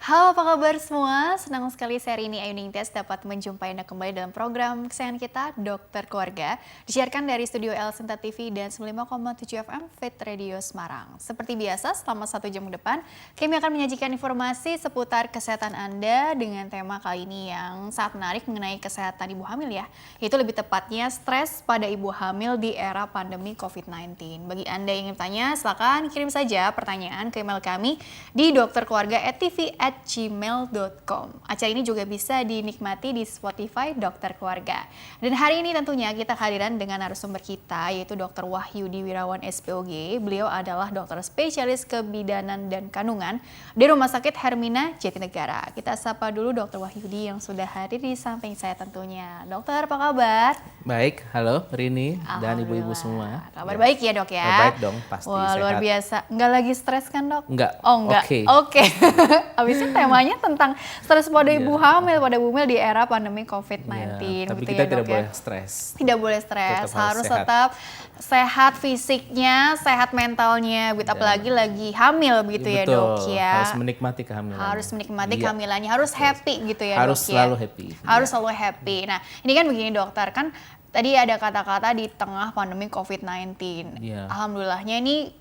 Halo, apa kabar semua? Senang sekali seri ini Ayu Ningtyas dapat menjumpai Anda kembali dalam program kesayangan kita, Dokter Keluarga. Disiarkan dari studio El Sinta TV dan 95,7 FM Fit Radio Semarang. Seperti biasa, selama 1 jam ke depan, kami akan menyajikan informasi seputar kesehatan Anda dengan tema kali ini yang sangat menarik mengenai kesehatan ibu hamil ya. Yaitu lebih tepatnya stres pada ibu hamil di era pandemi COVID-19. Bagi Anda yang ingin bertanya, silakan kirim saja pertanyaan ke email kami di dokterkeluarga@tv@gmail.com. Acara ini juga bisa dinikmati di Spotify Dokter Keluarga. Dan hari ini tentunya kita kehadiran dengan narasumber kita yaitu Dr. Wahyudi Wirawan SPOG. Beliau adalah dokter spesialis kebidanan dan kandungan di Rumah Sakit Hermina Jatinegara. Kita sapa dulu Dr. Wahyudi yang sudah hadir di samping saya tentunya. Dokter, apa kabar? Baik, halo Rini dan ibu-ibu semua. Kabar baik ya dok ya? Baik dong, pasti. Wah, sehat. Luar biasa. Nggak lagi stres kan dok? Enggak. Oh enggak? Oke. Habisnya temanya tentang stres pada ibu hamil, pada ibu hamil di era pandemi COVID-19. Tapi gitu kita ya, tidak dok, boleh ya? stres. Tidak boleh stres, Tetap harus sehat. tetap sehat fisiknya, sehat mentalnya, apalagi lagi hamil begitu ya Betul, dok ya. harus menikmati kehamilan. Harus menikmati Iya. kehamilannya, harus happy gitu ya Harus dok ya. selalu happy. Harus selalu happy. Nah ini kan begini dokter, kan tadi ada kata-kata di tengah pandemi COVID-19. Iya. Alhamdulillahnya ini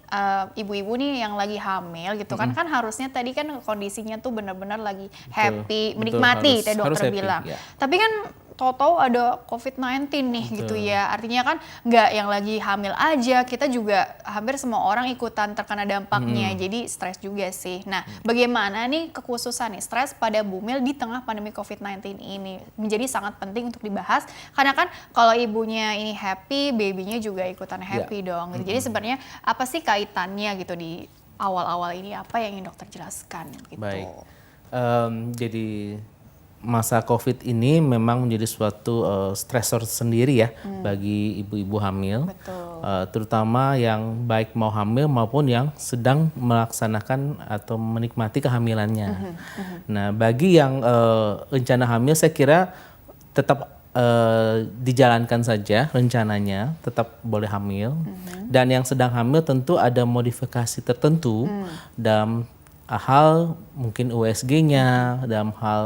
ibu-ibu nih yang lagi hamil gitu kan, kan harusnya tadi kan kondisinya tuh benar-benar lagi happy, betul, menikmati tadi harus dokter happy, bilang. ya. Tapi kan tahu-tahu ada COVID-19 nih gitu ya. Artinya kan nggak yang lagi hamil aja, kita juga hampir semua orang ikutan terkena dampaknya. Jadi stres juga sih. Nah, bagaimana nih kekhususan nih stres pada bumil di tengah pandemi COVID-19 ini menjadi sangat penting untuk dibahas. Karena kan kalau ibunya ini happy, babynya juga ikutan happy dong. Gitu. Jadi sebenarnya apa sih kaitannya gitu di awal-awal ini, apa yang ingin dokter jelaskan gitu. Baik. Jadi masa COVID ini memang menjadi suatu stresor sendiri ya bagi ibu-ibu hamil. Betul. Terutama yang baik mau hamil maupun yang sedang melaksanakan atau menikmati kehamilannya. Nah, bagi yang rencana hamil saya kira tetap dijalankan saja rencananya, tetap boleh hamil. Dan yang sedang hamil tentu ada modifikasi tertentu dalam hal mungkin USG-nya, dalam hal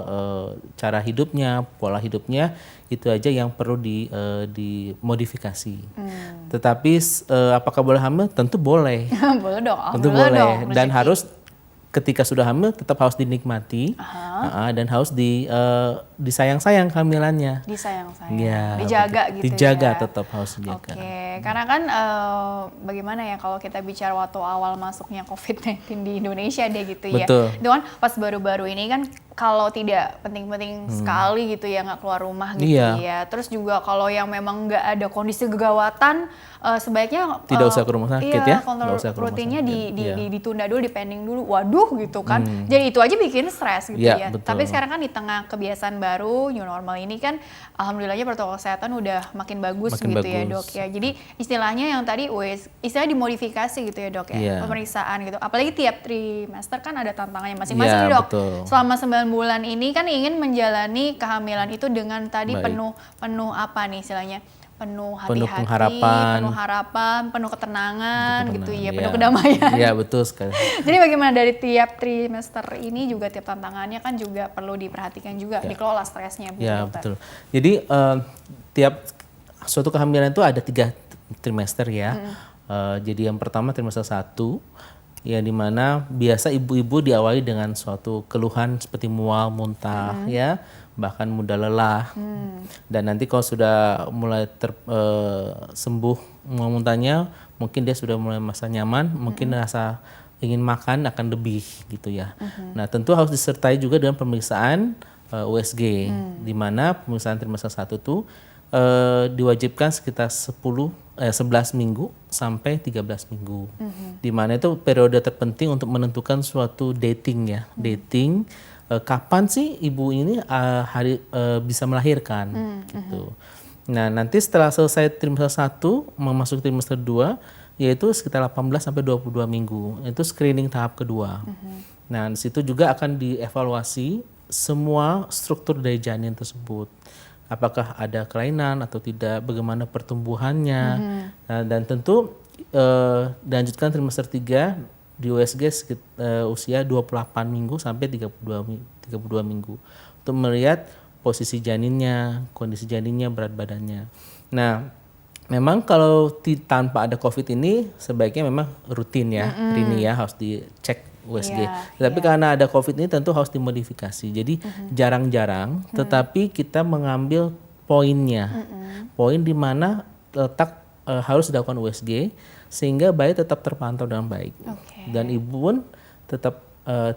cara hidupnya, pola hidupnya, itu aja yang perlu dimodifikasi. Tetapi apakah boleh hamil? Tentu boleh. Boleh dong. Tentu boleh boleh. dong, Dan rezeki. harus ketika sudah hamil tetap harus dinikmati dan harus disayang-sayang kehamilannya. Disayang-sayang, Ya, dijaga betul. gitu Dijaga, ya. tetap harus dijaga. Oke, karena kan bagaimana ya kalau kita bicara waktu awal masuknya COVID-19 di Indonesia deh gitu ya. Betul. Itu kan pas baru-baru ini kan kalau tidak penting-penting sekali gitu ya nggak keluar rumah gitu Iya. ya. Terus juga kalau yang memang nggak ada kondisi gegawatan sebaiknya Tidak usah ke rumah sakit iya, ya, kontrol nggak usah ke rumah rutinnya sakit. Iya. ditunda dulu, dipending dulu. Waduh gitu kan. Jadi itu aja bikin stres gitu Iya, ya. betul. Tapi sekarang kan di tengah kebiasaan baru new normal ini kan alhamdulillahnya protokol kesehatan udah makin bagus Makin gitu ya bagus. dok ya. Jadi istilahnya yang tadi istilah dimodifikasi gitu ya dok ya. Iya. Pemeriksaan gitu. Apalagi tiap trimester kan ada tantangannya masing-masing Iya, nih, dok. betul. Selama 9 bulan ini kan ingin menjalani kehamilan itu dengan tadi Baik. penuh apa nih istilahnya? Penuh Penuh hati-hati, pengharapan. penuh harapan, penuh ketenangan gitu ya, penuh Iya. kedamaian. Iya, betul sekali. Jadi bagaimana dari tiap trimester ini juga tiap tantangannya kan juga perlu diperhatikan juga, dikelola stresnya Bu Ya, Dokter. betul. Jadi tiap suatu kehamilan itu ada 3 trimester ya. Jadi yang pertama trimester 1, ya dimana biasa ibu-ibu diawali dengan suatu keluhan seperti mual, muntah ya, bahkan mudah lelah. Dan nanti kalau sudah mulai sembuh mual muntahnya, mungkin dia sudah mulai merasa nyaman, mungkin rasa ingin makan akan lebih gitu ya. Nah, tentu harus disertai juga dengan pemeriksaan USG, di mana pemeriksaan trimester 1 itu diwajibkan sekitar 11 minggu sampai 13 minggu. Di mana itu periode terpenting untuk menentukan suatu dating ya. Dating kapan sih ibu ini bisa melahirkan gitu. Nah, nanti setelah selesai trimester 1 memasuki trimester 2 yaitu sekitar 18 sampai 22 minggu. Itu screening tahap kedua. Nah, di situ juga akan dievaluasi semua struktur dari janin tersebut. Apakah ada kelainan atau tidak, bagaimana pertumbuhannya. Nah, dan tentu dilanjutkan trimester 3 di USG usia 28 minggu sampai 32 minggu untuk melihat posisi janinnya, kondisi janinnya, berat badannya. Nah, memang kalau tanpa ada COVID ini sebaiknya memang rutin ya, Rini ya, harus dicek USG. Tetapi karena ada COVID ini tentu harus dimodifikasi. Jadi jarang-jarang, tetapi kita mengambil poinnya, poin di mana letak harus dilakukan USG sehingga bayi tetap terpantau dengan baik dan ibu pun tetap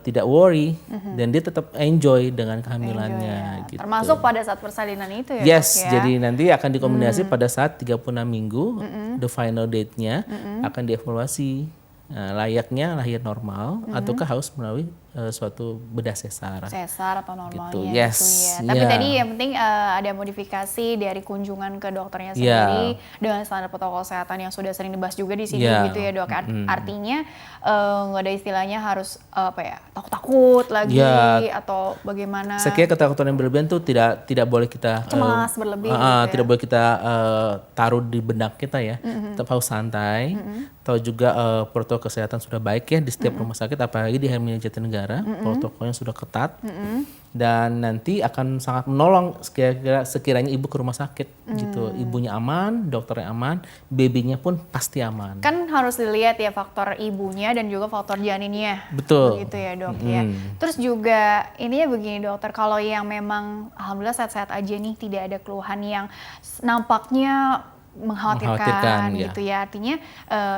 tidak worry dan dia tetap enjoy dengan kehamilannya. Gitu. Termasuk pada saat persalinan itu ya. Yes, Dok, ya? jadi nanti akan dikombinasi pada saat 36 minggu, the final date-nya akan dievaluasi layaknya lahir normal ataukah harus melalui suatu bedah sesar. Sesar atau normalnya gitu. gitu ya. Tapi tadi yang penting ada modifikasi dari kunjungan ke dokternya sendiri dengan standar protokol kesehatan yang sudah sering dibahas juga di sini gitu ya dok. Artinya nggak ada istilahnya harus takut-takut lagi atau bagaimana. Saya kira ketakutan yang berlebihan tuh tidak boleh kita cemas berlebih. Gitu ya. Tidak boleh kita taruh di benak kita ya. Tetap harus santai. Tahu juga protokol kesehatan sudah baik ya di setiap rumah sakit, apalagi di Hermina Jatinegara. Protokolnya sudah ketat dan nanti akan sangat menolong sekiranya ibu ke rumah sakit gitu. Ibunya aman, dokternya aman, babynya pun pasti aman. Kan harus dilihat ya faktor ibunya dan juga faktor janinnya. Betul. Begitu ya dok ya. Terus juga ininya begini dokter, kalau yang memang alhamdulillah sehat-sehat aja nih, tidak ada keluhan yang nampaknya mengkhawatirkan gitu ya, artinya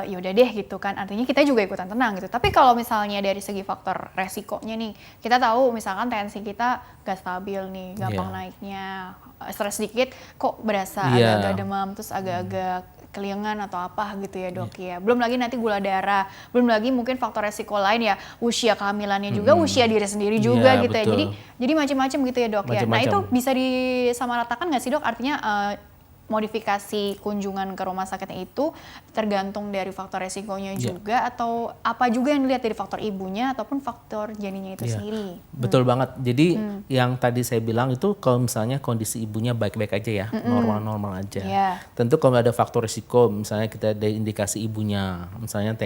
ya udah deh gitu kan, artinya kita juga ikutan tenang gitu. Tapi kalau misalnya dari segi faktor resikonya nih, kita tahu misalkan tensi kita gak stabil nih, gampang naiknya, stres sedikit kok berasa agak-agak demam, terus agak-agak keliengan atau apa gitu ya dok ya. Belum lagi nanti gula darah, belum lagi mungkin faktor resiko lain ya, usia kehamilannya juga, usia diri sendiri juga gitu betul. ya. Jadi macam-macam gitu ya dok ya. Nah itu bisa disamaratakan nggak sih dok? Artinya modifikasi kunjungan ke rumah sakitnya itu tergantung dari faktor resikonya juga atau apa juga yang dilihat dari faktor ibunya ataupun faktor janinnya itu sendiri. Betul banget. Jadi yang tadi saya bilang itu kalau misalnya kondisi ibunya baik-baik aja ya, normal-normal aja. Tentu kalau ada faktor risiko, misalnya kita ada indikasi ibunya, misalnya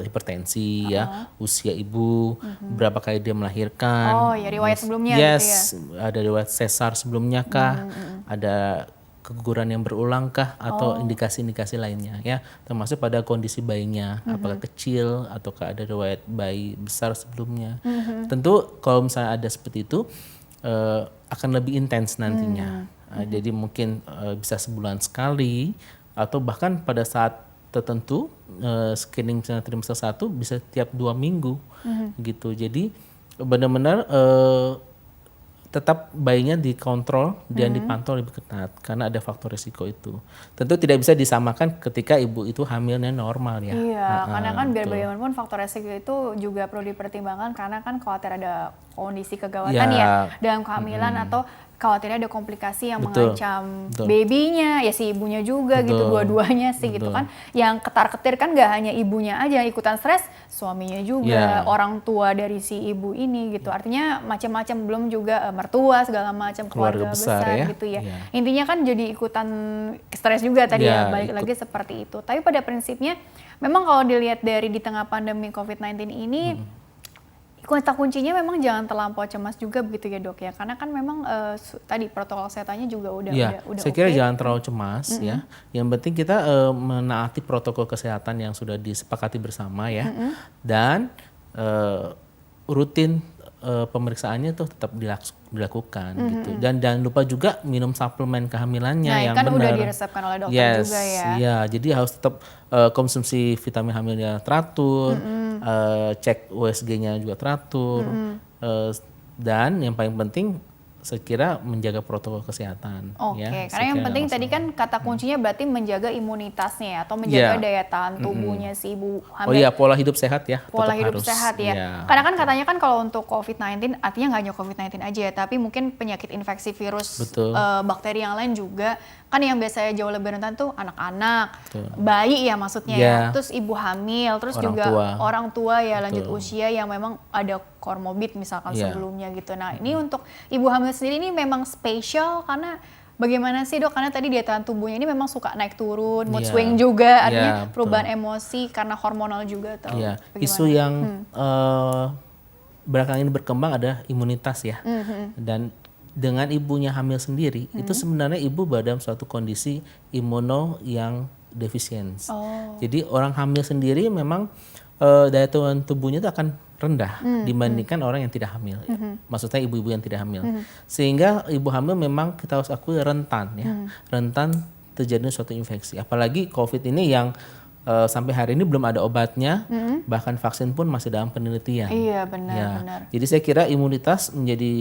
hipertensi ya, usia ibu, berapa kali dia melahirkan. Oh ya, riwayat sebelumnya gitu ya. Ada riwayat sesar sebelumnya kah? Ada keguguran yang berulang kah atau indikasi-indikasi lainnya ya, termasuk pada kondisi bayinya, apakah kecil ataukah ada riwayat bayi besar sebelumnya. Tentu kalau misalnya ada seperti itu akan lebih intens nantinya. Jadi mungkin bisa sebulan sekali atau bahkan pada saat tertentu screening misalnya trimester 1 bisa tiap 2 minggu gitu. Jadi benar-benar tetap bayinya dikontrol dan dipantau lebih ketat karena ada faktor risiko itu. Tentu tidak bisa disamakan ketika ibu itu hamilnya normal ya. Iya, karena kan biar bagaimanapun faktor risiko itu juga perlu dipertimbangkan karena kan khawatir ada kondisi kegawatan ya dalam kehamilan atau khawatirnya ada komplikasi yang mengancam babynya, ya si ibunya juga gitu, dua-duanya sih gitu kan. Yang ketar-ketir kan gak hanya ibunya aja ikutan stres, suaminya juga, orang tua dari si ibu ini gitu. Artinya macam-macam, belum juga mertua segala macam, keluarga besar gitu ya. Intinya kan jadi ikutan stres juga tadi ya, balik lagi seperti itu. Tapi pada prinsipnya memang kalau dilihat dari di tengah pandemi COVID-19 ini, kata kuncinya memang jangan terlampau cemas juga begitu ya dok ya, karena kan memang tadi protokol kesehatannya juga udah saya kira jangan terlalu cemas ya. Yang penting kita menaati protokol kesehatan yang sudah disepakati bersama ya, dan rutin pemeriksaannya tuh tetap dilakukan gitu. Dan jangan lupa juga minum suplemen kehamilannya yang kan benar. Udah diresepkan oleh dokter juga ya. Iya, jadi harus tetap konsumsi vitamin hamilnya teratur, cek USG-nya juga teratur, dan yang paling penting saya kira menjaga protokol kesehatan. Karena yang penting tadi kan kata kuncinya berarti menjaga imunitasnya ya, atau menjaga daya tahan tubuhnya si ibu hamil. Oh iya, pola hidup sehat ya. Pola hidup sehat ya. Karena kan katanya kan kalau untuk COVID-19 artinya nggak hanya COVID-19 aja, tapi mungkin penyakit infeksi virus, bakteri yang lain juga. Kan yang biasanya jauh lebih rentan tuh anak-anak, bayi ya maksudnya ya, terus ibu hamil, terus orang tua ya lanjut usia yang memang ada komorbid misalkan sebelumnya gitu. Nah ini untuk ibu hamil sendiri ini memang spesial karena Bagaimana sih dok? Karena tadi daya tahan tubuhnya ini memang suka naik turun, mood Iya. swing juga, artinya Iya, perubahan emosi karena hormonal juga atau Iya, bagaimana? isu yang belakangan ini berkembang ada imunitas ya. Dan dengan ibunya hamil sendiri, itu sebenarnya ibu berada dalam suatu kondisi imuno yang defisien. Oh. Jadi orang hamil sendiri memang daya tahan tubuhnya itu akan rendah dibandingkan orang yang tidak hamil. Maksudnya ibu-ibu yang tidak hamil. Sehingga ibu hamil memang kita harus akui rentan ya. Rentan terjadi suatu infeksi. Apalagi COVID ini yang sampai hari ini belum ada obatnya, bahkan vaksin pun masih dalam penelitian. Iya benar. Jadi saya kira imunitas menjadi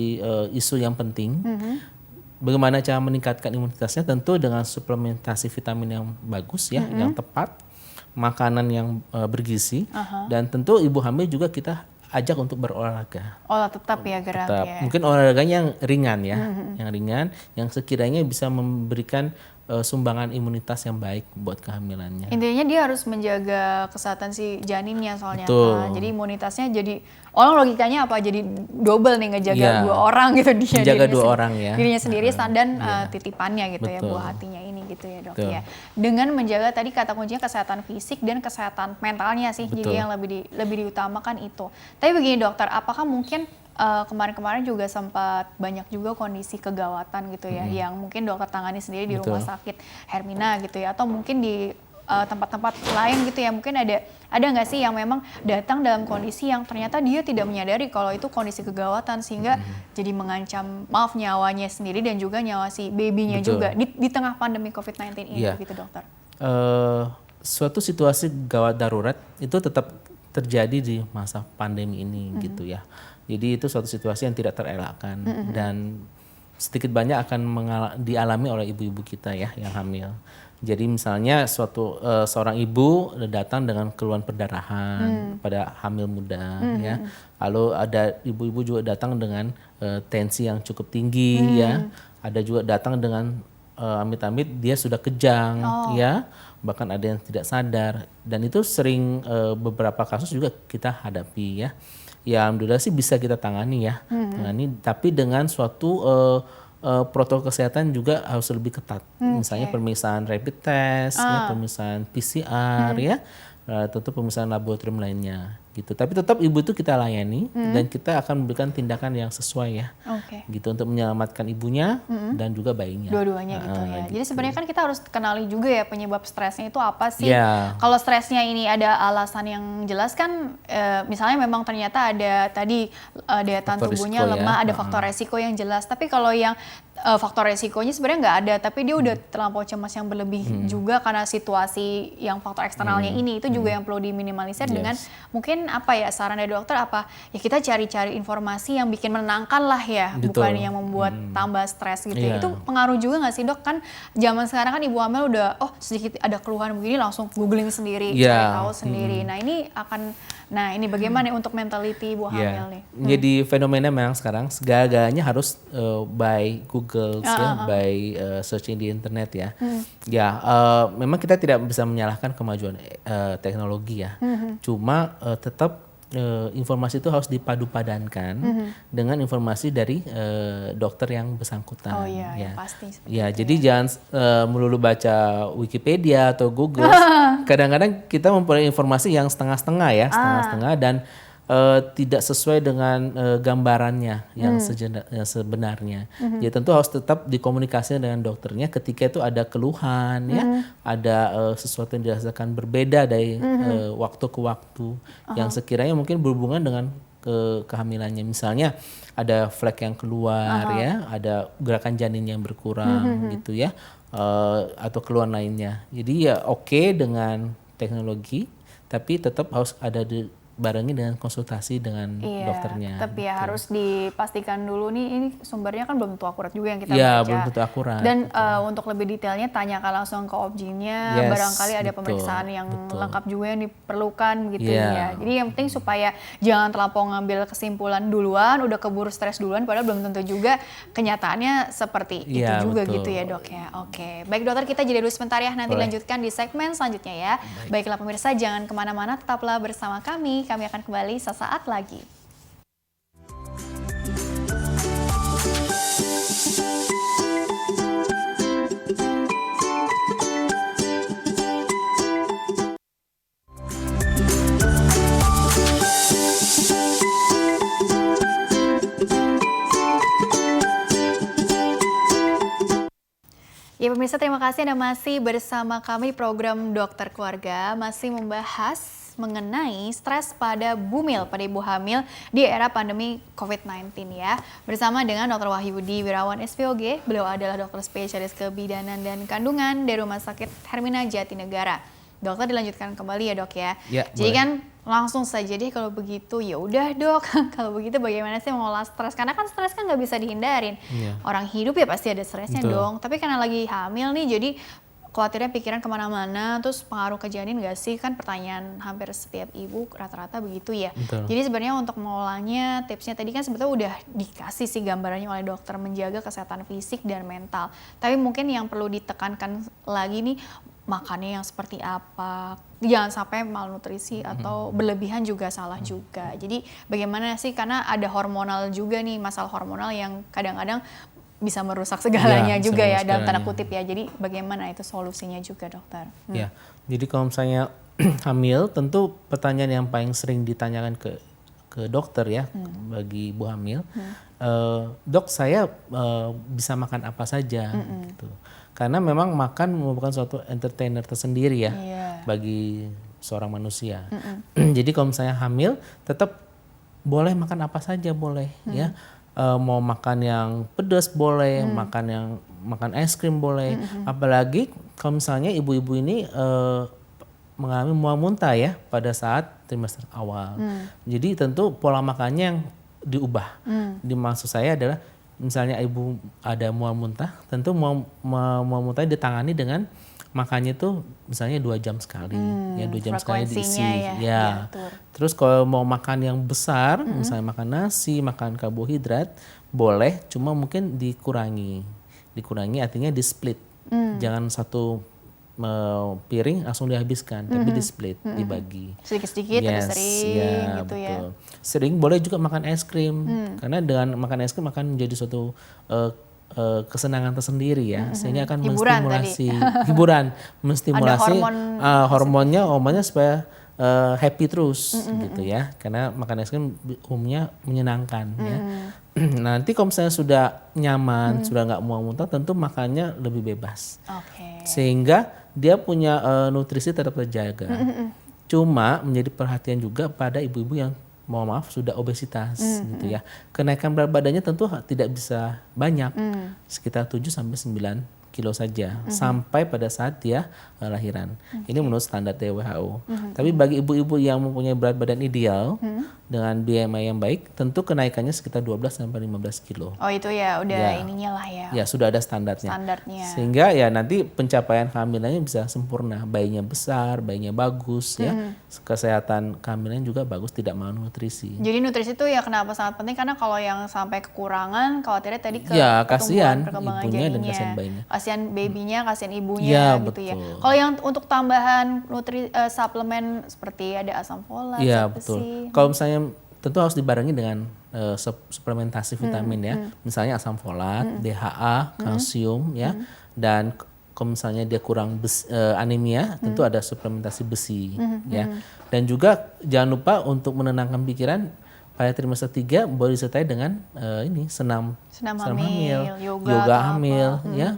isu yang penting. Bagaimana cara meningkatkan imunitasnya? Tentu dengan suplementasi vitamin yang bagus ya, yang tepat, makanan yang bergizi, dan tentu ibu hamil juga kita ajak untuk berolahraga. Oh tetap ya gerak Tetap. ya. Mungkin olahraganya yang ringan ya, yang ringan, yang sekiranya bisa memberikan sumbangan imunitas yang baik buat kehamilannya. Intinya dia harus menjaga kesehatan si janinnya soalnya Betul. kan. Jadi imunitasnya jadi orang logikanya apa? Jadi double nih ngejaga Iya. dua orang gitu dia. Menjaga dirinya dua orang ya. Dirinya sendiri dan titipannya gitu ya, Betul. buah hatinya ini gitu ya dok Betul. ya. Dengan menjaga tadi kata kuncinya kesehatan fisik dan kesehatan mentalnya sih. Betul. Jadi yang lebih diutamakan itu. Tapi begini dokter, apakah mungkin kemarin-kemarin juga sempat banyak juga kondisi kegawatan gitu ya, yang mungkin dokter tangani sendiri di Betul. rumah sakit Hermina gitu ya, atau mungkin di tempat-tempat lain gitu ya, mungkin ada nggak sih yang memang datang dalam kondisi yang ternyata dia tidak menyadari kalau itu kondisi kegawatan sehingga jadi mengancam maaf nyawanya sendiri dan juga nyawa si babynya Betul. juga di tengah pandemi COVID-19 ini Iya. gitu dokter. Suatu situasi gawat darurat itu tetap terjadi di masa pandemi ini gitu ya. Jadi itu suatu situasi yang tidak terelakkan dan sedikit banyak akan dialami oleh ibu-ibu kita ya yang hamil. Jadi misalnya seorang ibu datang dengan keluhan perdarahan pada hamil muda ya. Lalu ada ibu-ibu juga datang dengan tensi yang cukup tinggi ya. Ada juga datang dengan amit-amit dia sudah kejang ya. Bahkan ada yang tidak sadar dan itu sering beberapa kasus juga kita hadapi ya. Ya alhamdulillah sih bisa kita tangani ya. Tangani tapi dengan suatu protokol kesehatan juga harus lebih ketat. Misalnya pemeriksaan rapid test, ya, pemeriksaan PCR ya, tentu pemeriksaan laboratorium lainnya gitu. Tapi tetap ibu itu kita layani dan kita akan memberikan tindakan yang sesuai ya. Oke. Gitu untuk menyelamatkan ibunya dan juga bayinya. Dua-duanya gitu ya. Gitu. Jadi sebenarnya kan kita harus kenali juga ya penyebab stresnya itu apa sih. Iya. Kalau stresnya ini ada alasan yang jelas kan, misalnya memang ternyata ada tadi daya tahan Faktor tubuhnya risiko ya. lemah, ada faktor resiko yang jelas. Tapi kalau yang faktor resikonya sebenarnya nggak ada, tapi dia udah terlampau cemas yang berlebih juga karena situasi yang faktor eksternalnya ini, itu juga yang perlu diminimalisir dengan mungkin apa ya, saran dari dokter apa ya, kita cari-cari informasi yang bikin menenangkan lah ya, Betul. bukan yang membuat tambah stres gitu ya. Iya. Itu pengaruh juga nggak sih dok? Kan zaman sekarang kan ibu hamil udah sedikit ada keluhan begini langsung googling sendiri, Iya. cari tahu sendiri. Nah ini bagaimana untuk mentality ibu hamil nih? Jadi fenomena memang sekarang segala-galanya harus by Google, ya, by searching di internet ya. Ya, memang kita tidak bisa menyalahkan kemajuan teknologi ya. Cuma tetap informasi itu harus dipadu-padankan dengan informasi dari dokter yang bersangkutan. Oh iya, ya. pasti. Ya, jadi jangan melulu baca Wikipedia atau Google. Kadang-kadang kita memperoleh informasi yang setengah-setengah ya, setengah-setengah dan tidak sesuai dengan gambarannya yang sebenarnya. Ya tentu harus tetap dikomunikasikan dengan dokternya ketika itu ada keluhan ya, ada sesuatu yang dirasakan berbeda dari waktu ke waktu yang sekiranya mungkin berhubungan dengan kehamilannya. Misalnya ada flek yang keluar ya, ada gerakan janin yang berkurang gitu ya, atau keluhan lainnya. Jadi ya oke dengan teknologi, tapi tetap harus ada barengi dengan konsultasi dengan dokternya. Tapi ya harus dipastikan dulu nih, ini sumbernya kan belum tentu akurat juga yang kita Iya, baca. belum tentu akurat. Dan untuk lebih detailnya tanyakan langsung ke objinnya, barangkali ada pemeriksaan yang lengkap juga yang diperlukan gitu ya. Jadi yang penting supaya jangan terlampau ngambil kesimpulan duluan, udah keburu stres duluan, padahal belum tentu juga kenyataannya seperti itu juga gitu ya dok ya. Oke, baik dokter, kita jeda dulu sebentar ya, nanti lanjutkan di segmen selanjutnya ya. Baiklah pemirsa, jangan kemana-mana, tetaplah bersama kami. Kami akan kembali sesaat lagi. Ya pemirsa, terima kasih Anda masih bersama kami di program Dokter Keluarga, masih membahas mengenai stres pada bumil, pada ibu hamil di era pandemi COVID-19 ya. Bersama dengan Dr. Wahyudi Wirawan SPOG, beliau adalah dokter spesialis kebidanan dan kandungan dari Rumah Sakit Hermina Jatinegara. Dokter, dilanjutkan kembali ya dok ya. Jadi boleh. kan langsung saja deh kalau begitu, ya udah dok. Kalau begitu bagaimana sih mengolah stres? Karena kan stres kan nggak bisa dihindarin. Iya. Orang hidup ya pasti ada stresnya Betul. dong. Tapi karena lagi hamil nih, jadi khawatirnya pikiran kemana-mana. Terus pengaruh ke janin nggak sih? Kan pertanyaan hampir setiap ibu rata-rata begitu ya. Betul. Jadi sebenarnya untuk mengolahnya, tipsnya tadi kan sebetulnya udah dikasih sih gambarannya oleh dokter, menjaga kesehatan fisik dan mental. Tapi mungkin yang perlu ditekankan lagi nih, makannya yang seperti apa, jangan sampai malnutrisi atau berlebihan juga salah juga. Jadi bagaimana sih, karena ada hormonal juga nih, masalah hormonal yang kadang-kadang bisa merusak segalanya Ya, juga ya, merusak dalam tanda segalanya. kutip ya. Jadi bagaimana itu solusinya juga dokter? Ya, jadi kalau misalnya hamil, tentu pertanyaan yang paling sering ditanyakan ke dokter ya, bagi ibu hamil, dok saya bisa makan apa saja, gitu. Karena memang makan merupakan suatu entertainer tersendiri ya, bagi seorang manusia. Jadi kalau misalnya hamil, tetap boleh makan apa saja boleh ya. Mau makan yang pedas boleh, makan es krim boleh. Apalagi kalau misalnya ibu-ibu ini mengalami mual muntah ya pada saat trimester awal. Jadi tentu pola makannya yang diubah. Maksud saya adalah misalnya ibu ada mual muntah, tentu mual muntah ditangani dengan makannya tuh misalnya 2 jam sekali, ya 2 jam sekali diisi. Ya. Terus kalau mau makan yang besar, misalnya makan nasi, makan karbohidrat, boleh, cuma mungkin dikurangi. Dikurangi artinya di split. Jangan satu piring langsung dihabiskan, tapi di split, dibagi. Sedikit-sedikit tapi sering ya, gitu betul. ya. Sering boleh juga makan es krim, karena dengan makan es krim akan menjadi suatu kesenangan tersendiri ya, sehingga akan menstimulasi hiburan, menstimulasi hormonnya supaya happy terus gitu ya, karena makan es krim umumnya menyenangkan ya. Nanti kalau misalnya sudah nyaman, sudah nggak mau muntah, tentu makannya lebih bebas, sehingga dia punya nutrisi tetap terjaga. Cuma menjadi perhatian juga pada ibu-ibu yang mohon maaf sudah obesitas gitu ya. Kenaikan berat badannya tentu tidak bisa banyak, sekitar 7 sampai 9 kilo saja sampai pada saat dia lahiran. Ini menurut standar WHO. Tapi bagi ibu-ibu yang mempunyai berat badan ideal dengan BMI yang baik, tentu kenaikannya sekitar 12 sampai 15 kilo. Oh itu ya udah ininya lah ya. Ya sudah ada standarnya. Standarnya. Sehingga ya nanti pencapaian kehamilannya bisa sempurna, bayinya besar, bayinya bagus ya. Kesehatan kehamilan juga bagus, tidak malnutrisi. Jadi nutrisi itu ya kenapa sangat penting, karena kalau yang sampai kekurangan, khawatirnya tadi ke ya, kasihan perkembangan ibunya janinnya, dan kasihan bayinya. Kasihan babynya, kasihan ibunya Ya, gitu betul. ya. Kalau yang untuk tambahan suplemen seperti ada asam folat, Iya zat betul. besi. Kalau misalnya tentu harus dibarengi dengan suplementasi vitamin ya, misalnya asam folat, DHA, kalsium ya, dan kalau misalnya dia kurang anemia, tentu ada suplementasi besi ya. Dan juga jangan lupa untuk menenangkan pikiran pada trimester 3 boleh disertai dengan senam hamil, yoga hamil ya.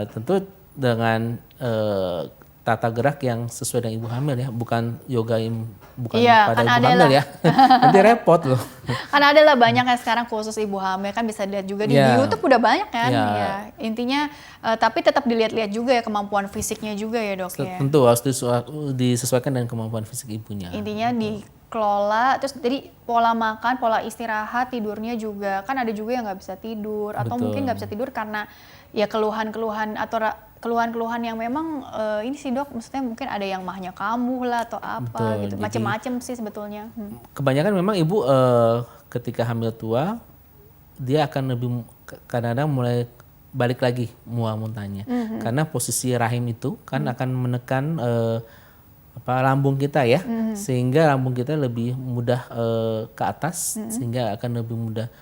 Tentu dengan tata gerak yang sesuai dengan ibu hamil ya, bukan yoga bukan pada kan ibu hamil ya. Nanti repot loh. Karena ada lah banyak yang sekarang khusus ibu hamil, kan bisa dilihat juga di YouTube udah banyak kan. Ya. Intinya tapi tetap dilihat-lihat juga ya kemampuan fisiknya juga ya dok ya. Tentu harus disesuaikan dengan kemampuan fisik ibunya. Intinya dikelola, terus jadi pola makan, pola istirahat, tidurnya juga. Kan ada juga yang nggak bisa tidur, atau mungkin nggak bisa tidur karena ya keluhan-keluhan atau keluhan-keluhan yang memang ini sih dok, maksudnya mungkin ada yang mahnya kambuh lah atau apa. Gitu, macem-macem sih sebetulnya. Kebanyakan memang ibu ketika hamil tua dia akan lebih kadang-kadang mulai balik lagi mual muntahnya, karena posisi rahim itu kan akan menekan lambung kita ya, sehingga lambung kita lebih mudah ke atas, sehingga akan lebih mudah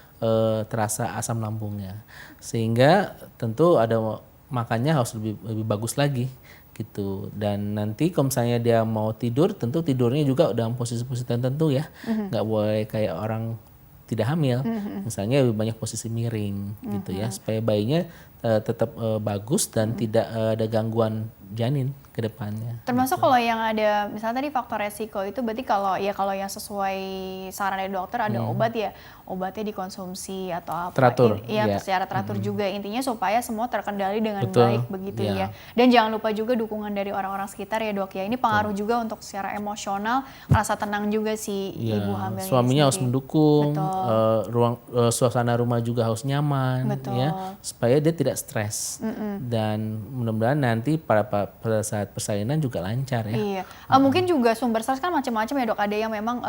terasa asam lambungnya, sehingga tentu ada makannya harus lebih bagus lagi gitu. Dan nanti kalau misalnya dia mau tidur, tentu tidurnya juga dalam posisi-posisi tertentu ya, nggak boleh kayak orang tidak hamil. Misalnya lebih banyak posisi miring gitu ya, supaya bayinya tetap bagus dan tidak ada gangguan janin ke depannya. Termasuk kalau yang ada, misalnya tadi faktor resiko itu berarti kalau yang sesuai saran dari dokter ada obat ya, obatnya dikonsumsi atau apa. Teratur, Iya, ya. secara teratur juga. Intinya supaya semua terkendali dengan Betul, baik begitu ya. ya. Dan jangan lupa juga dukungan dari orang-orang sekitar ya dok ya. Ini pengaruh juga untuk secara emosional, rasa tenang juga si Ya, ibu hamil suaminya harus sendiri. mendukung, Betul. suasana rumah juga harus nyaman, Betul. ya, supaya dia tidak stres. Dan mudah-mudahan nanti pada saat persalinan juga lancar ya. Iya, mungkin juga sumber stres kan macam-macam ya dok. Ada yang memang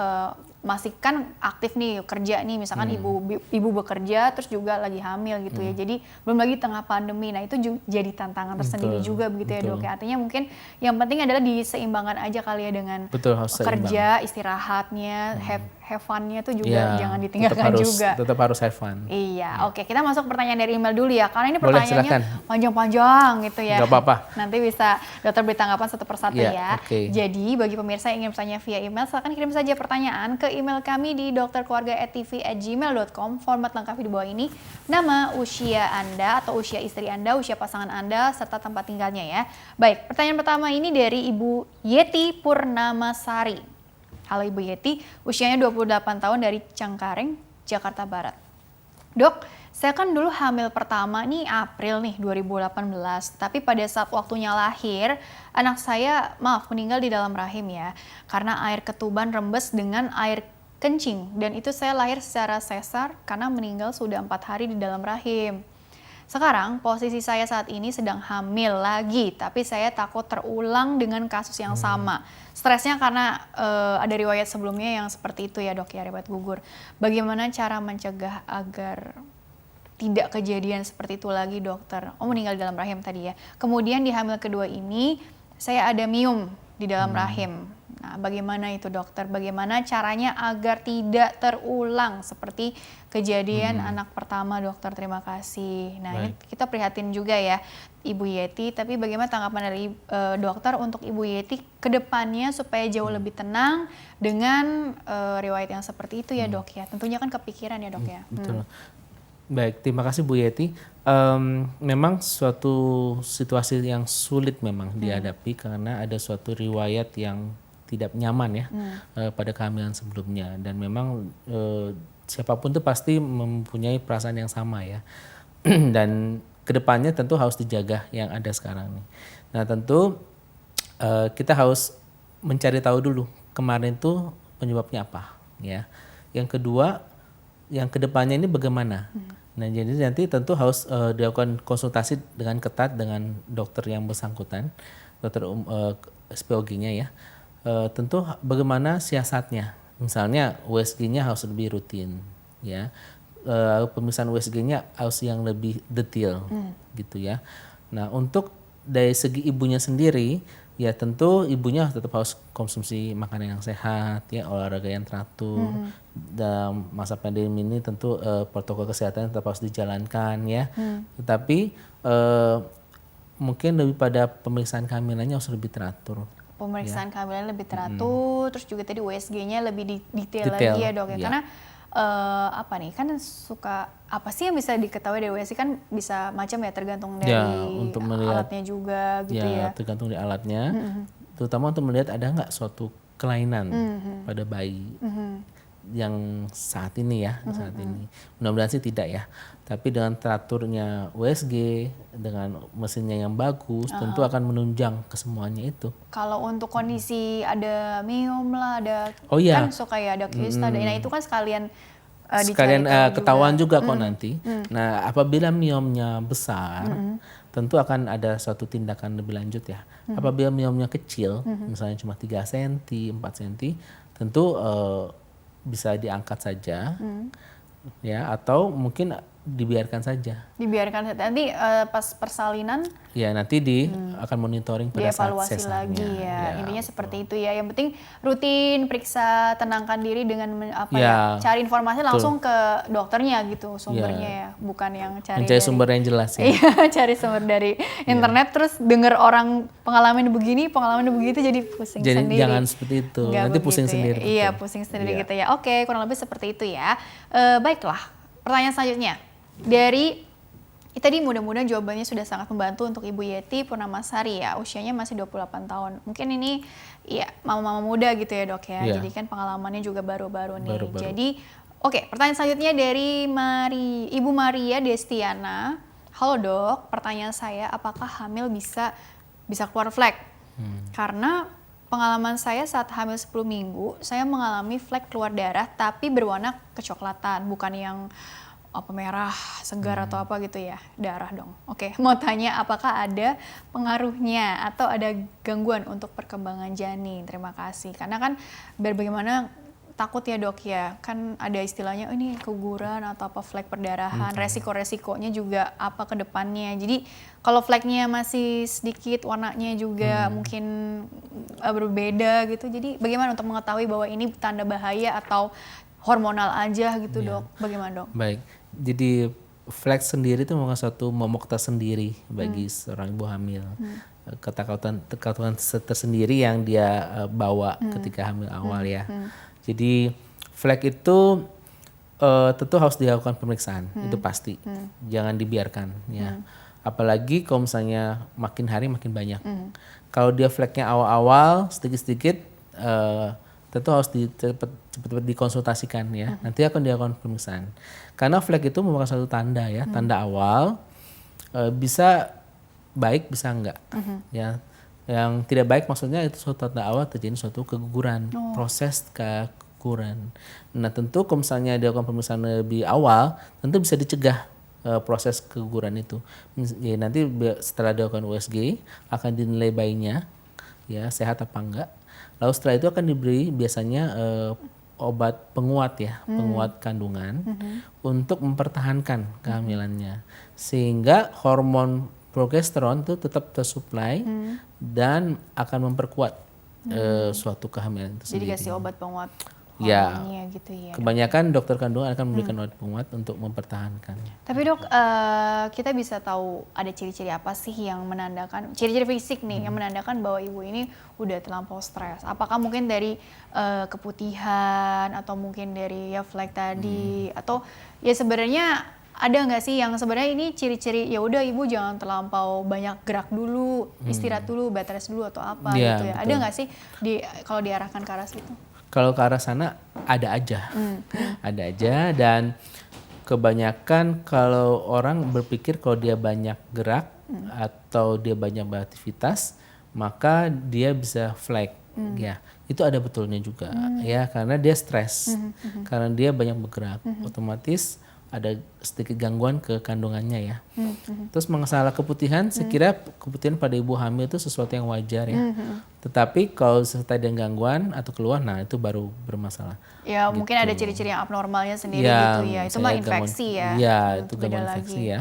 masih kan aktif nih kerja nih, misalkan ibu bekerja terus juga lagi hamil gitu ya. Jadi belum lagi tengah pandemi. Nah itu jadi tantangan tersendiri juga begitu ya dok. Ya. Artinya mungkin yang penting adalah diseimbangkan aja kali ya dengan Harus kerja, istirahatnya, have fun-nya tuh juga jangan ditinggalkan juga. Tetap harus have fun. Iya, oke. Kita masuk pertanyaan dari email dulu ya. Karena ini Boleh, pertanyaannya silakan. panjang-panjang gitu ya. Gak apa-apa. Nanti bisa dokter beri tanggapan satu persatu ya. Okay. Jadi bagi pemirsa yang ingin bertanya via email, silakan kirim saja pertanyaan ke email kami di dokterkeluarga@tv@gmail.com. Format lengkap di bawah ini. Nama, usia Anda atau usia istri Anda, usia pasangan Anda, serta tempat tinggalnya ya. Baik, pertanyaan pertama ini dari Ibu Yeti Purnamasari. Halo Ibu Yeti, usianya 28 tahun dari Cengkareng, Jakarta Barat. Dok, saya kan dulu hamil pertama nih April nih 2018, tapi pada saat waktunya lahir, anak saya meninggal di dalam rahim ya, karena air ketuban rembes dengan air kencing, dan itu saya lahir secara sesar karena meninggal sudah 4 hari di dalam rahim. Sekarang posisi saya saat ini sedang hamil lagi, tapi saya takut terulang dengan kasus yang sama. Stresnya karena ada riwayat sebelumnya yang seperti itu ya dok ya, riwayat gugur. Bagaimana cara mencegah agar tidak kejadian seperti itu lagi dokter? Meninggal di dalam rahim tadi ya. Kemudian di hamil kedua ini saya ada miom di dalam rahim. Nah, bagaimana itu dokter? Bagaimana caranya agar tidak terulang seperti kejadian anak pertama dokter? Terima kasih. Nah, ini kita prihatin juga ya Ibu Yeti, tapi bagaimana tanggapan dari dokter untuk Ibu Yeti ke depannya supaya jauh lebih tenang dengan riwayat yang seperti itu ya dok ya? Tentunya kan kepikiran ya dok ya. Betul. Baik, terima kasih Bu Yeti. Memang suatu situasi yang sulit memang dihadapi karena ada suatu riwayat yang tidak nyaman ya pada kehamilan sebelumnya, dan memang siapapun itu pasti mempunyai perasaan yang sama ya. Dan kedepannya tentu harus dijaga yang ada sekarang nih. Nah tentu kita harus mencari tahu dulu kemarin itu penyebabnya apa ya. Yang kedua, yang kedepannya ini bagaimana. Nah jadi nanti tentu harus dilakukan konsultasi dengan ketat dengan dokter yang bersangkutan, dokter SPOG-nya ya. Tentu bagaimana siasatnya, misalnya USG-nya harus lebih rutin ya, pemeriksaan USG-nya harus yang lebih detail gitu ya. Nah untuk dari segi ibunya sendiri ya tentu ibunya tetap harus konsumsi makanan yang sehat ya, olahraga yang teratur. Dalam masa pandemi ini tentu protokol kesehatan tetap harus dijalankan ya. Tetapi mungkin lebih pada pemeriksaan kehamilannya harus lebih teratur. Pemeriksaan kehamilan lebih teratur, terus juga tadi USG-nya lebih detail lagi ya dok ya. Karena apa nih, kan suka apa sih yang bisa diketahui dari USG kan bisa macam ya, tergantung dari untuk melihat, alatnya juga gitu ya. Tergantung dari alatnya, terutama untuk melihat ada nggak suatu kelainan pada bayi yang saat ini ya, saat ini. Mudah-mudahan sih tidak ya. Tapi dengan teraturnya USG, dengan mesinnya yang bagus, tentu akan menunjang kesemuanya itu. Kalau untuk kondisi ada miom lah, ada kan suka ya ada kista, nah itu kan sekalian ketahuan juga kok nanti. Nah apabila miomnya besar, tentu akan ada suatu tindakan lebih lanjut ya. Apabila miomnya kecil, misalnya cuma 3 cm, 4 cm, tentu bisa diangkat saja ya, atau mungkin dibiarkan saja. Dibiarkan saja. Nanti pas persalinan Ya nanti akan monitoring pada saat dievaluasi sesarnya. lagi ya. Intinya betul. seperti itu ya. Yang penting rutin periksa, tenangkan diri dengan Ya, cari informasi langsung ke dokternya gitu sumbernya ya, bukan yang cari mencari dari sumber yang jelas ya. Iya, cari sumber dari internet terus denger orang pengalaman begini, pengalaman begitu jadi pusing Jadi sendiri. jangan seperti itu. Nggak Nanti pusing begitu ya. sendiri. Iya, betul. pusing sendiri Iya. gitu ya. Oke, kurang lebih seperti itu ya. Baiklah, pertanyaan selanjutnya dari tadi mudah-mudahan jawabannya sudah sangat membantu untuk Ibu Yeti Purnamasari ya, usianya masih 28 tahun. Mungkin ini ya mama-mama muda gitu ya dok ya, Iya. jadi kan pengalamannya juga baru-baru nih. Baru-baru. Jadi oke, pertanyaan selanjutnya dari Ibu Maria Destiana. Halo dok, pertanyaan saya apakah hamil bisa keluar flek? Karena pengalaman saya saat hamil 10 minggu, saya mengalami flek keluar darah tapi berwarna kecoklatan, bukan yang merah segar atau apa gitu ya, darah dong. Oke, mau tanya apakah ada pengaruhnya atau ada gangguan untuk perkembangan janin? Terima kasih. Karena kan bagaimana takut ya dok ya, kan ada istilahnya ini keguguran atau apa flek perdarahan, resiko-resikonya juga apa ke depannya. Jadi kalau fleknya masih sedikit, warnanya juga mungkin berbeda gitu. Jadi bagaimana untuk mengetahui bahwa ini tanda bahaya atau hormonal aja gitu dok? Bagaimana dok? Baik, jadi flek sendiri itu merupakan suatu momok tersendiri bagi seorang ibu hamil. Ketakutan tersendiri yang dia bawa ketika hamil awal ya. Jadi flek itu tentu harus dilakukan pemeriksaan, itu pasti. Jangan dibiarkan ya. Apalagi kalau misalnya makin hari makin banyak. Kalau dia fleknya awal-awal sedikit-sedikit, tentu harus cepat-cepat dikonsultasikan ya. Nanti akan dilakukan pemeriksaan. Karena flek itu merupakan satu tanda ya, tanda awal, bisa baik bisa enggak ya. Yang tidak baik maksudnya itu suatu tanda awal terjadi suatu keguguran, proses keguguran. Nah tentu kalau misalnya dilakukan pemeriksaan lebih awal, tentu bisa dicegah proses keguguran itu. Ya, nanti setelah dilakukan USG akan dinilai bayinya ya sehat apa enggak. Lalu setelah itu akan diberi biasanya obat penguat ya, penguat kandungan untuk mempertahankan kehamilannya. Sehingga hormon progesteron itu tetap tersuplai dan akan memperkuat suatu kehamilan itu Jadi sendiri. kasih obat penguat Ya, hormonnya gitu ya. kebanyakan dokter kandungan akan memberikan obat penguat untuk mempertahankannya. Tapi dok, kita bisa tahu ada ciri-ciri apa sih yang menandakan, ciri-ciri fisik nih yang menandakan bahwa ibu ini udah terlampau stres? Apakah mungkin dari keputihan atau mungkin dari ya flek tadi atau ya sebenarnya ada nggak sih yang sebenarnya ini ciri-ciri ya udah ibu jangan terlampau banyak gerak dulu, istirahat dulu, bed rest dulu atau apa Ya, gitu ya? betul. Ada nggak sih kalau diarahkan ke arah situ? Kalau ke arah sana ada aja, ada aja dan kebanyakan kalau orang berpikir kalau dia banyak gerak atau dia banyak beraktivitas maka dia bisa flek, ya itu ada betulnya juga ya karena dia stres, karena dia banyak bergerak, otomatis ada sedikit gangguan ke kandungannya ya. Terus masalah keputihan, saya kira keputihan pada ibu hamil itu sesuatu yang wajar ya. Tetapi kalau serta dengan gangguan atau keluhan, nah itu baru bermasalah. Ya Gitu. mungkin ada ciri-ciri yang abnormalnya sendiri Ya, gitu ya. Itu misalnya mah infeksi ya. Iya, itu Beda gangguan lagi. infeksi ya.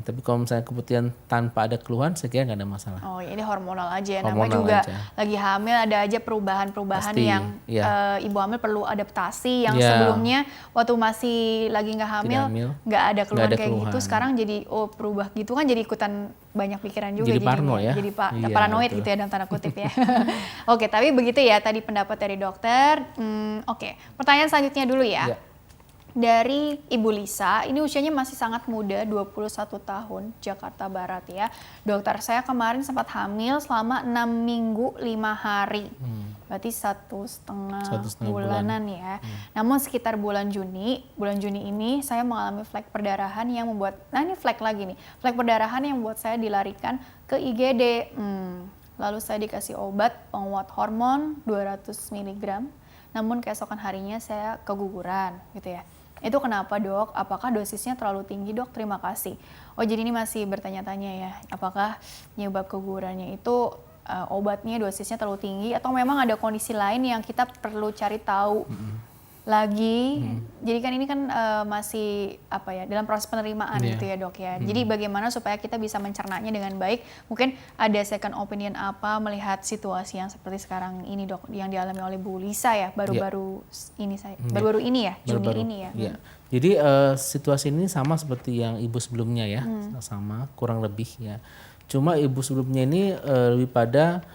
Tapi kalau misalnya keputihan tanpa ada keluhan, saya kira nggak ada masalah. Oh ya ini hormonal aja ya. Namanya Hormonal juga aja. lagi hamil ada aja perubahan-perubahan Pasti, yang iya. ibu hamil perlu adaptasi. Yang Iya. sebelumnya waktu masih lagi nggak hamil hamil, nggak ada keluhan ada kayak gitu. keluhan. Sekarang jadi berubah gitu kan jadi ikutan banyak pikiran juga Jadi parno ya. Jadi Iya, paranoid betul. gitu ya dalam tanda kutip ya. Oke, tapi begitu ya tadi pendapat dari dokter. Oke, pertanyaan selanjutnya dulu ya. Iya. Dari Ibu Lisa, ini usianya masih sangat muda, 21 tahun, Jakarta Barat ya. Dokter, saya kemarin sempat hamil selama 6 minggu 5 hari. Berarti 1,5 bulanan ya. Namun sekitar bulan Juni ini saya mengalami flek perdarahan yang membuat, nah ini flek lagi nih, flek perdarahan yang membuat saya dilarikan ke IGD. Lalu saya dikasih obat penguat hormon 200 mg, namun keesokan harinya saya keguguran gitu ya. Itu kenapa dok? Apakah dosisnya terlalu tinggi dok? Terima kasih. Oh jadi ini masih bertanya-tanya ya, apakah penyebab kegugurannya itu obatnya dosisnya terlalu tinggi atau memang ada kondisi lain yang kita perlu cari tahu? lagi. Jadi kan ini kan masih dalam proses penerimaan gitu ya dok ya. Jadi bagaimana supaya kita bisa mencernanya dengan baik? Mungkin ada second opinion apa melihat situasi yang seperti sekarang ini dok, yang dialami oleh Bu Lisa ya baru-baru ini Juni ini ya. Jadi situasi ini sama seperti yang ibu sebelumnya ya, sama kurang lebih ya. Cuma ibu sebelumnya ini lebih pada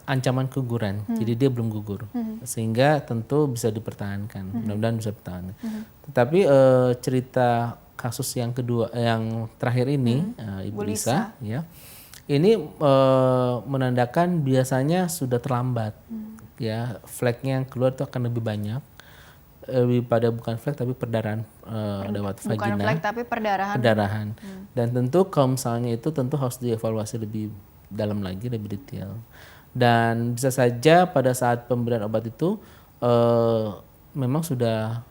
ancaman keguguran, jadi dia belum gugur, sehingga tentu bisa dipertahankan, mudah-mudahan bisa dipertahankan. Tetapi cerita kasus yang kedua, yang terakhir ini, Ibu Lisa, ya, ini menandakan biasanya sudah terlambat, ya, flagnya yang keluar itu akan lebih banyak, lebih pada bukan flag tapi perdarahan lewat vagina. Bukan flag tapi perdarahan. Dan tentu kalau misalnya itu tentu harus dievaluasi lebih dalam lagi, lebih detail. Dan bisa saja pada saat pemberian obat itu memang sudah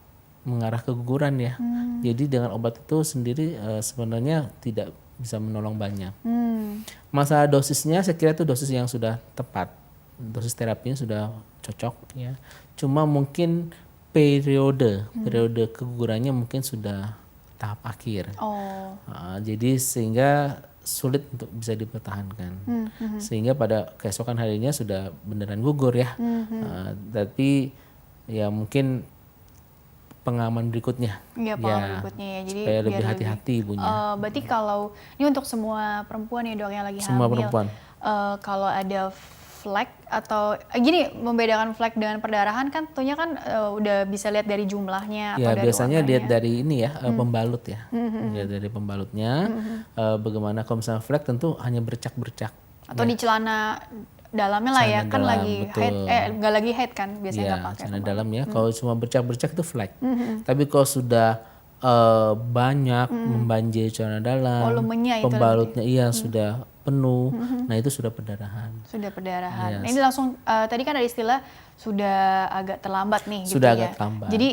mengarah ke keguguran ya. Jadi dengan obat itu sendiri sebenarnya tidak bisa menolong banyak. Masalah dosisnya saya kira itu dosis yang sudah tepat. Dosis terapinya sudah cocok ya. Cuma mungkin periode kegugurannya mungkin sudah tahap akhir. Jadi sehingga sulit untuk bisa dipertahankan, sehingga pada keesokan harinya sudah beneran gugur ya. Tapi ya mungkin pengaman berikutnya, berikutnya ya. Jadi supaya lebih hati-hati ibunya. Berarti kalau ini untuk semua perempuan ya dok yang lagi semua hamil, perempuan. Kalau ada flag atau gini, membedakan flag dengan perdarahan kan tentunya kan udah bisa lihat dari jumlahnya atau dari biasanya warnanya. lihat dari ini ya, pembalut ya. Lihat dari pembalutnya, bagaimana kalau misalnya flag tentu hanya bercak-bercak. Atau di celana dalamnya lah ya, kan lagi haid, nggak lagi haid kan biasanya nggak pakai. Celana dalam ya, kalau cuma bercak-bercak itu flag. Tapi kalau sudah banyak membanjiri celana dalam, volumenya pembalutnya sudah penuh, nah itu sudah perdarahan. Sudah perdarahan. Nah, ini langsung tadi kan ada istilah sudah agak terlambat nih. Sudah gitu agak ya. terlambat. Jadi,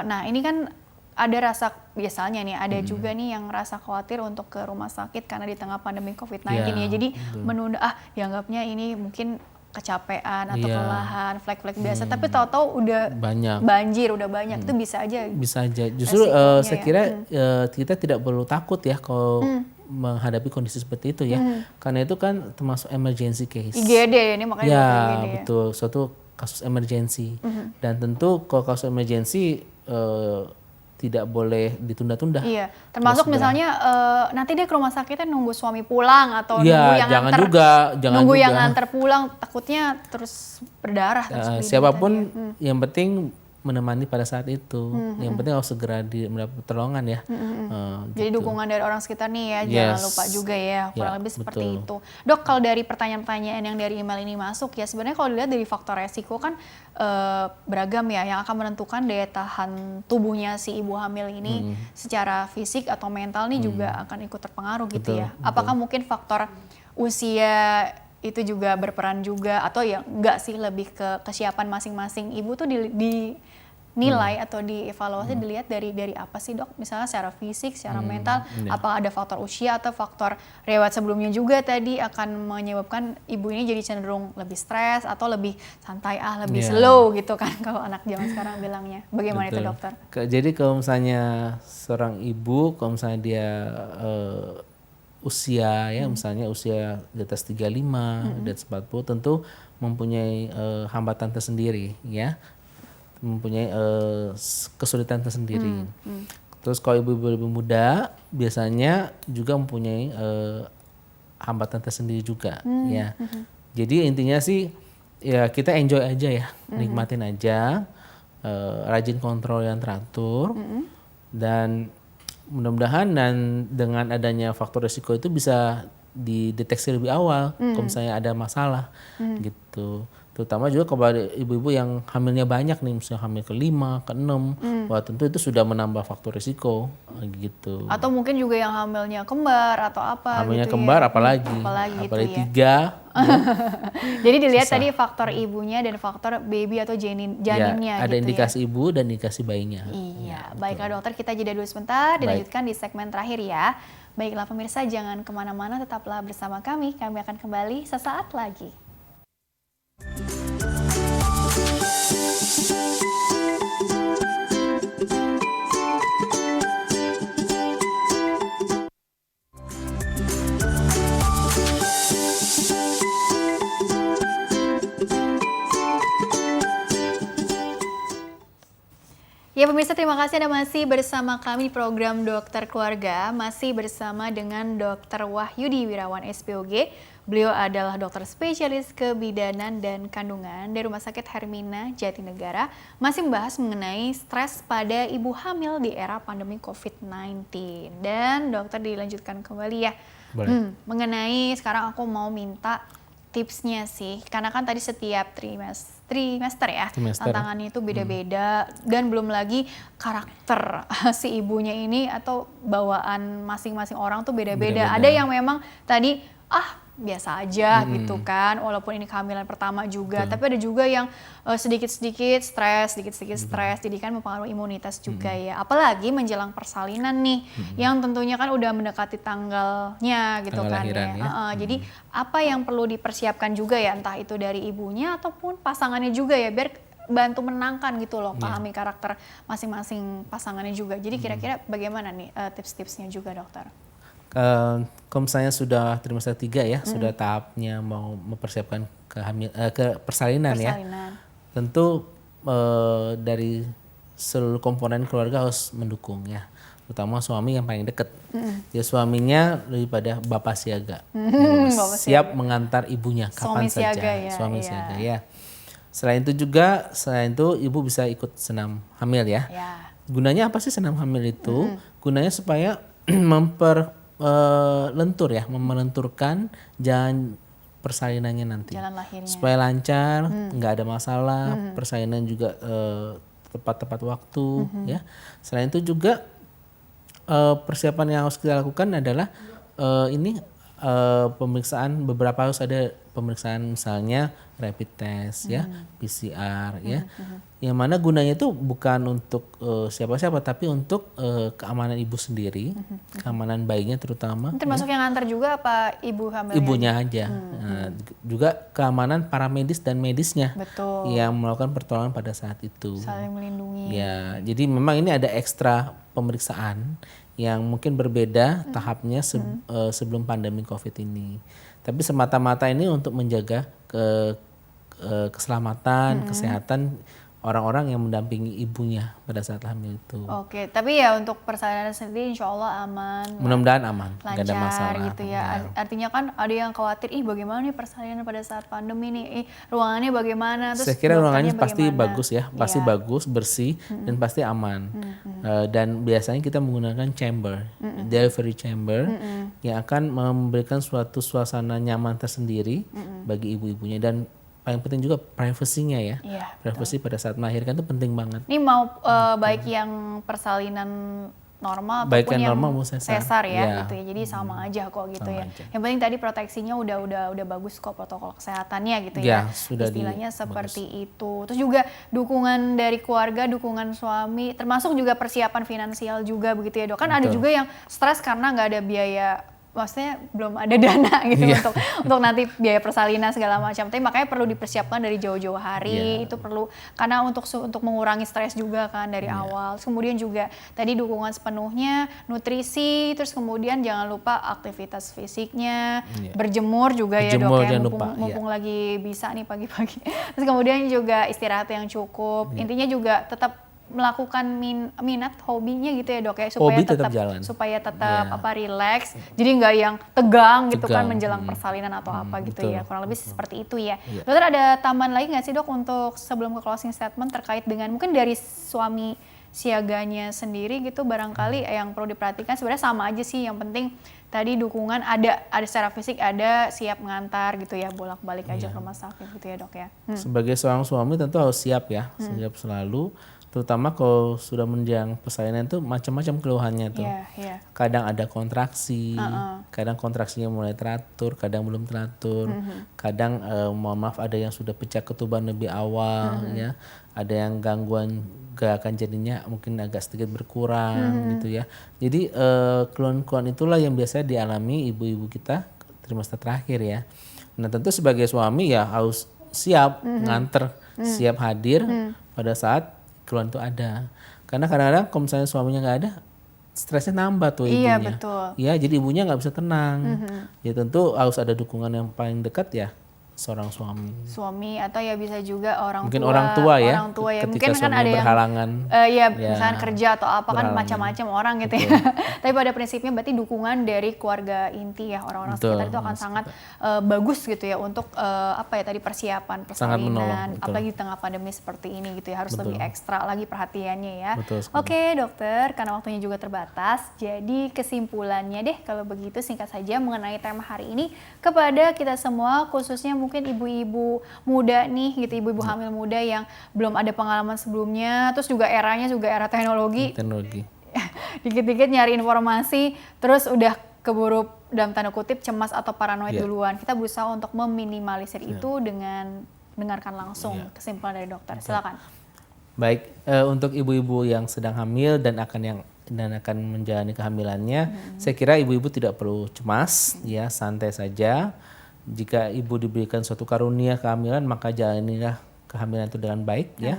nah ini kan ada rasa biasanya nih, ada juga nih yang rasa khawatir untuk ke rumah sakit karena di tengah pandemi COVID-19 ya. Jadi menunda, dianggapnya ini mungkin kecapean atau kelelahan, flag-flag biasa, tapi tahu-tahu udah banjir, udah banyak, itu bisa aja. Bisa aja. Justru saya kira kita tidak perlu takut ya kalau menghadapi kondisi seperti itu ya, karena itu kan termasuk emergency case. IGD ini makanya IGD ya. Betul, suatu kasus emergency. Dan tentu kalau kasus emergency tidak boleh ditunda-tunda. Iya, termasuk misalnya nanti dia ke rumah sakitnya nunggu suami pulang atau nunggu yang jangan yang antar pulang, takutnya terus berdarah. Siapapun yang penting menemani pada saat itu. Yang penting harus segera mendapat pertolongan ya. Jadi gitu. dukungan dari orang sekitar nih ya, jangan lupa juga ya, kurang lebih seperti itu. Dok, kalau dari pertanyaan-pertanyaan yang dari email ini masuk ya, sebenarnya kalau dilihat dari faktor resiko kan beragam ya, yang akan menentukan daya tahan tubuhnya si ibu hamil ini secara fisik atau mental nih juga akan ikut terpengaruh gitu ya. Apakah mungkin faktor usia itu juga berperan juga, atau ya enggak sih, lebih ke kesiapan masing-masing ibu tuh dinilai atau dievaluasi dilihat dari apa sih dok? Misalnya secara fisik, secara mental, apa ada faktor usia atau faktor riwayat sebelumnya juga tadi akan menyebabkan ibu ini jadi cenderung lebih stres atau lebih santai, lebih slow gitu kan kalau anak zaman sekarang bilangnya. Bagaimana itu dokter? Jadi kalau misalnya seorang ibu, kalau misalnya dia usia ya, misalnya usia di atas 35, di atas 40, tentu mempunyai hambatan tersendiri ya, mempunyai kesulitan tersendiri. Terus kalau ibu-ibu lebih muda biasanya juga mempunyai hambatan tersendiri juga ya. Jadi intinya sih ya kita enjoy aja ya, nikmatin aja, rajin kontrol yang teratur, dan mudah-mudahan dan dengan adanya faktor risiko itu bisa dideteksi lebih awal kalau misalnya ada masalah gitu. Terutama juga kepada ibu-ibu yang hamilnya banyak nih, misalnya hamil ke-5, ke-6, wah tentu itu sudah menambah faktor risiko gitu. Atau mungkin juga yang hamilnya kembar atau apa hamilnya gitu kembar ya. apalagi gitu 3. Ya. Jadi dilihat tadi faktor ibunya dan faktor baby atau janinnya ada gitu indikasi ibu dan indikasi bayinya. Iya, baiklah dokter, kita jeda dulu sebentar, dilanjutkan di segmen terakhir ya. Baiklah pemirsa, jangan kemana-mana, tetaplah bersama kami akan kembali sesaat lagi. Ya pemirsa, terima kasih Anda masih bersama kami di program Dokter Keluarga. Masih bersama dengan Dr. Wahyudi Wirawan SPOG. Beliau adalah dokter spesialis kebidanan dan kandungan dari Rumah Sakit Hermina Jatinegara. Masih membahas mengenai stres pada ibu hamil di era pandemi COVID-19. Dan dokter dilanjutkan kembali ya. Mengenai sekarang aku mau minta tipsnya sih, karena kan tadi setiap trimester ya, tantangannya itu beda-beda dan belum lagi karakter si ibunya ini atau bawaan masing-masing orang tuh beda-beda. Ada yang memang tadi biasa aja gitu kan, walaupun ini kehamilan pertama juga, tapi ada juga yang sedikit-sedikit stres, jadi kan mempengaruhi imunitas juga ya. Apalagi menjelang persalinan nih, yang tentunya kan udah mendekati tanggalnya gitu kan ya. Jadi apa yang perlu dipersiapkan juga ya, entah itu dari ibunya ataupun pasangannya juga ya, biar bantu menangkan gitu loh, pahami karakter masing-masing pasangannya juga. Jadi kira-kira bagaimana nih tips-tipsnya juga dokter? Kalau misalnya sudah trimester 3 ya, sudah tahapnya mau mempersiapkan ke persalinan ya, tentu dari seluruh komponen keluarga harus mendukung ya, terutama suami yang paling dekat. Ya suaminya daripada bapak siaga, siap mengantar ibunya kapan saja, suami siaga ya. Selain itu ibu bisa ikut senam hamil ya. Gunanya apa sih senam hamil itu? Gunanya supaya melenturkan jalan persalinannya nanti, supaya lancar, nggak ada masalah, persalinan juga tepat waktu ya. Selain itu juga persiapan yang harus kita lakukan adalah pemeriksaan, beberapa harus ada pemeriksaan, misalnya rapid test ya, PCR ya, yang mana gunanya itu bukan untuk siapa-siapa, tapi untuk keamanan ibu sendiri, keamanan bayinya terutama. Termasuk yang ngantar juga apa ibu hamilnya? Ibunya aja. Nah, juga keamanan para medis dan medisnya yang melakukan pertolongan pada saat itu. Saling melindungi. Ya, jadi memang ini ada ekstra pemeriksaan yang mungkin berbeda tahapnya sebelum pandemi COVID ini. Tapi semata-mata ini untuk menjaga keselamatan, kesehatan orang-orang yang mendampingi ibunya pada saat hamil itu. Oke, tapi ya untuk persalinan sendiri insya Allah aman. Mudah-mudahan aman, lancar, gak ada masalah gitu ya. Artinya kan ada yang khawatir, bagaimana nih persalinan pada saat pandemi nih, ruangannya bagaimana? Terus saya kira ruangannya pasti bagus ya, pasti bagus, bersih, dan pasti aman. Dan biasanya kita menggunakan chamber, delivery chamber, yang akan memberikan suatu suasana nyaman tersendiri bagi ibu-ibunya, dan paling penting juga privasinya ya. Privasi pada saat melahirkan itu penting banget. Ini mau baik yang persalinan normal ataupun yang normal, sesar ya, gitu ya. Jadi sama aja kok gitu ya. Yang penting tadi proteksinya udah bagus kok, protokol kesehatannya gitu ya. Istilahnya seperti itu. Terus juga dukungan dari keluarga, dukungan suami, termasuk juga persiapan finansial juga begitu ya dok. Kan ada juga yang stres karena nggak ada biaya, maksudnya belum ada dana gitu untuk nanti biaya persalinan segala macam. Tapi makanya perlu dipersiapkan dari jauh-jauh hari. Itu perlu, karena untuk mengurangi stres juga kan dari awal. Terus kemudian juga tadi dukungan sepenuhnya, nutrisi, terus kemudian jangan lupa aktivitas fisiknya, berjemur juga ya dok ya, mumpung lagi bisa nih pagi-pagi. Terus kemudian juga istirahat yang cukup. Intinya juga tetap melakukan minat hobinya gitu ya dok ya, supaya tetap relax, jadi nggak yang tegang gitu kan menjelang persalinan atau apa gitu ya, kurang lebih seperti itu ya. Dokter ada tambahan lagi nggak sih dok untuk sebelum ke closing statement terkait dengan mungkin dari suami siaganya sendiri gitu, barangkali yang perlu diperhatikan? Sebenarnya sama aja sih, yang penting tadi dukungan ada secara fisik, ada siap mengantar gitu ya, bolak-balik aja ke rumah sakit gitu ya dok ya. Sebagai seorang suami tentu harus siap ya, siap selalu. Terutama kalau sudah menjelang persalinan itu macam-macam keluhannya tuh. Kadang ada kontraksi, kadang kontraksinya mulai teratur, kadang belum teratur. Kadang mohon maaf ada yang sudah pecah ketuban lebih awal ya. Ada yang gangguan gerakan jadinya mungkin agak sedikit berkurang gitu ya. Jadi keluhan-keluhan itulah yang biasanya dialami ibu-ibu kita trimester terakhir ya. Nah tentu sebagai suami ya harus siap nganter, siap hadir pada saat keluhan itu ada. Karena kadang-kadang kalau misalnya suaminya nggak ada, stresnya nambah tuh ibunya. Iya betul. Ya jadi ibunya nggak bisa tenang. Ya tentu harus ada dukungan yang paling dekat ya, seorang suami atau ya bisa juga mungkin orang tua ya, ya ketika mungkin kan ada yang berhalangan ya misalkan kerja atau apa kan macam-macam orang gitu ya. Tapi pada prinsipnya berarti dukungan dari keluarga inti ya, orang-orang sekitar itu akan sangat bagus gitu ya untuk apa ya tadi persiapan persalinan, apalagi di tengah pandemi seperti ini gitu ya, harus lebih ekstra lagi perhatiannya ya. Oke dokter, karena waktunya juga terbatas, jadi kesimpulannya deh kalau begitu singkat saja mengenai tema hari ini kepada kita semua, khususnya mungkin ibu-ibu muda nih gitu, ibu-ibu hamil muda yang belum ada pengalaman sebelumnya, terus juga eranya juga era teknologi. Dikit-dikit nyari informasi, terus udah keburu dalam tanda kutip cemas atau paranoid duluan. Kita berusaha untuk meminimalisir itu dengan dengarkan langsung kesimpulan dari dokter. Silakan. Baik, untuk ibu-ibu yang sedang hamil dan akan menjalani kehamilannya, saya kira ibu-ibu tidak perlu cemas, ya santai saja. Jika ibu diberikan suatu karunia kehamilan, maka jalanilah kehamilan itu dengan baik. Ya.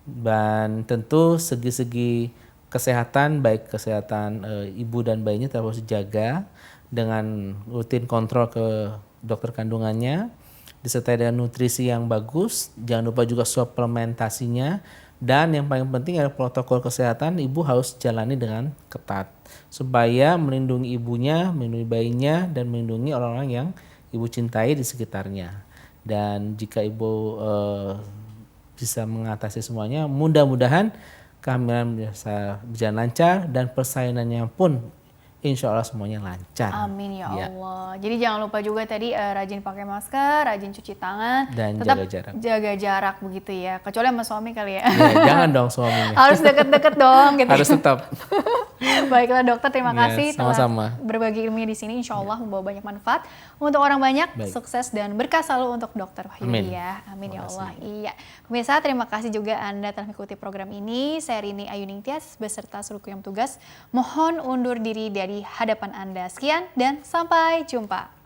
Dan tentu segi-segi kesehatan, baik kesehatan ibu dan bayinya harus dijaga dengan rutin kontrol ke dokter kandungannya, disertai dengan nutrisi yang bagus, jangan lupa juga suplementasinya, dan yang paling penting adalah protokol kesehatan ibu harus jalani dengan ketat supaya melindungi ibunya, melindungi bayinya, dan melindungi orang-orang yang ibu cintai di sekitarnya. Dan jika ibu bisa mengatasi semuanya, mudah-mudahan kehamilan bisa berjalan lancar dan persalinannya pun insya Allah semuanya lancar. Amin ya Allah. Jadi jangan lupa juga tadi rajin pakai masker, rajin cuci tangan, dan tetap jaga jarak begitu ya. Kecuali sama suami kali ya. Jangan dong suaminya. Harus deket-deket dong. Gitu. Harus tetap. Baiklah dokter, terima kasih sama-sama. telah berbagi ilmu di sini. Insya Allah membawa banyak manfaat untuk orang banyak. Sukses dan berkah selalu untuk dokter Wahyu ya. Amin ya Allah. Iya. Pemirsa, terima kasih juga Anda telah mengikuti program ini. Saya Rini Ayuning Tias beserta seluruh yang tugas. Mohon undur diri dari hadapan Anda. Sekian dan sampai jumpa.